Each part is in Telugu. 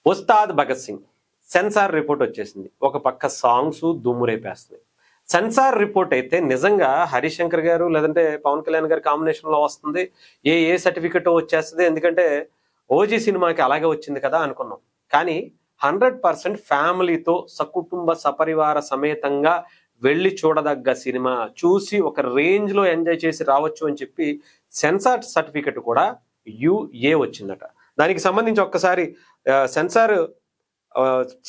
ఉస్తాద్ భగత్ సింగ్ సెన్సార్ రిపోర్ట్ వచ్చేసింది. ఒక పక్క సాంగ్స్ దుమ్ము రేపేస్తున్నాయి. సెన్సార్ రిపోర్ట్ అయితే నిజంగా హరిశంకర్ గారు లేదంటే పవన్ కళ్యాణ్ గారి కాంబినేషన్ లో వస్తుంది, ఏ సర్టిఫికెట్ వచ్చేస్తుంది. ఎందుకంటే ఓజీ సినిమాకి అలాగే వచ్చింది కదా అనుకున్నాం. కానీ 100% ఫ్యామిలీతో సకుటుంబ సపరివార సమేతంగా వెళ్ళి చూడదగ్గ సినిమా, చూసి ఒక రేంజ్ లో ఎంజాయ్ చేసి రావచ్చు అని చెప్పి సెన్సార్ సర్టిఫికెట్ కూడా యుఏ వచ్చిందట. దానికి సంబంధించి ఒక్కసారి సెన్సార్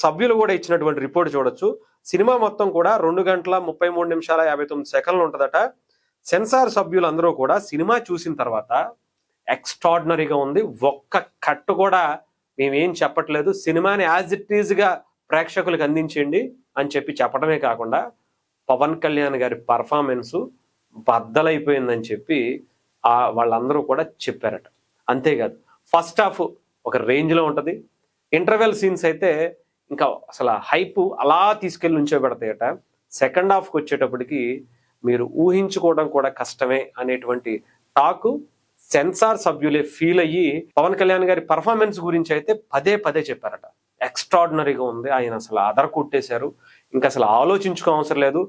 సభ్యులు కూడా ఇచ్చినటువంటి రిపోర్ట్ చూడొచ్చు. సినిమా మొత్తం కూడా 2 గంటల 33 నిమిషాల 59 సెకండ్లు ఉంటుందట. సెన్సార్ సభ్యులందరూ కూడా సినిమా చూసిన తర్వాత ఎక్స్ట్రాడినరీగా ఉంది, ఒక్క కట్టు కూడా మేమేం చెప్పట్లేదు, సినిమాని యాజ్ ఇట్ ఈజ్ గా ప్రేక్షకులకు అందించండి అని చెప్పి చెప్పడమే కాకుండా పవన్ కళ్యాణ్ గారి పర్ఫార్మెన్స్ బద్దలైపోయిందని చెప్పి వాళ్ళందరూ కూడా చెప్పారట. అంతేకాదు ఫస్ట్ హాఫ్ ఒక రేంజ్ లో ఉంటది, ఇంటర్వెల్ సీన్స్ అయితే ఇంకా అసలు హైప్ అలా తీసుకెళ్లి ఉంచోబెడతాయట. సెకండ్ హాఫ్కి వచ్చేటప్పటికి మీరు ఊహించుకోవడం కూడా కష్టమే అనేటువంటి టాక్ సెన్సార్ సభ్యులే ఫీల్ అయ్యి పవన్ కళ్యాణ్ గారి పర్ఫార్మెన్స్ గురించి అయితే పదే చెప్పారట. ఎక్స్ట్రాడినరీగా ఉంది, ఆయన అసలు అదర కొట్టేశారు, ఇంకా అసలు ఆలోచించుకో అవసరం లేదు.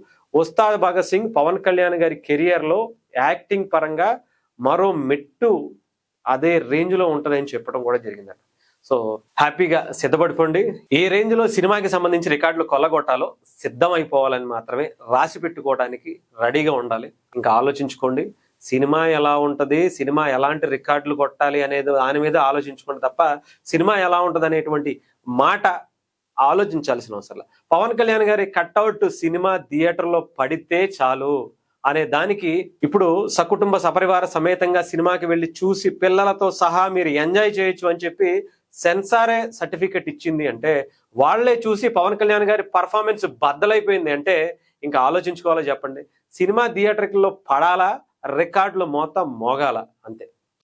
ఉస్తాద్ భగత్ సింగ్ పవన్ కళ్యాణ్ గారి కెరియర్ లో యాక్టింగ్ పరంగా మరో మెట్టు అదే రేంజ్ లో ఉంటదని చెప్పడం కూడా జరిగిందట. సో హ్యాపీగా సిద్ధపడిపోండి. ఏ రేంజ్ లో సినిమాకి సంబంధించి రికార్డులు కొల్లగొట్టాలో సిద్ధం అయిపోవాలని మాత్రమే రాసి పెట్టుకోవడానికి రెడీగా ఉండాలి. ఇంకా ఆలోచించుకోండి, సినిమా ఎలా ఉంటది, సినిమా ఎలాంటి రికార్డులు కొట్టాలి అనేది దాని మీద ఆలోచించుకోండి తప్ప సినిమా ఎలా ఉంటది అనేటువంటి మాట ఆలోచించాల్సిన అవసరం. పవన్ కళ్యాణ్ గారి కట్అవుట్ సినిమా థియేటర్లో పడితే చాలు అనే దానికి ఇప్పుడు సకుటుంబ సపరివార సమేతంగా సినిమాకి వెళ్ళి చూసి పిల్లలతో సహా మీరు ఎంజాయ్ చేయొచ్చు అని చెప్పి సెన్సారే సర్టిఫికెట్ ఇచ్చింది అంటే, వాళ్లే చూసి పవన్ కళ్యాణ్ గారి పర్ఫార్మెన్స్ బద్దలైపోయింది అంటే ఇంకా ఆలోచించుకోవాలో చెప్పండి. సినిమా థియేటర్లో పడాలా, రికార్డులు మొత్తం మోగాల, అంతే.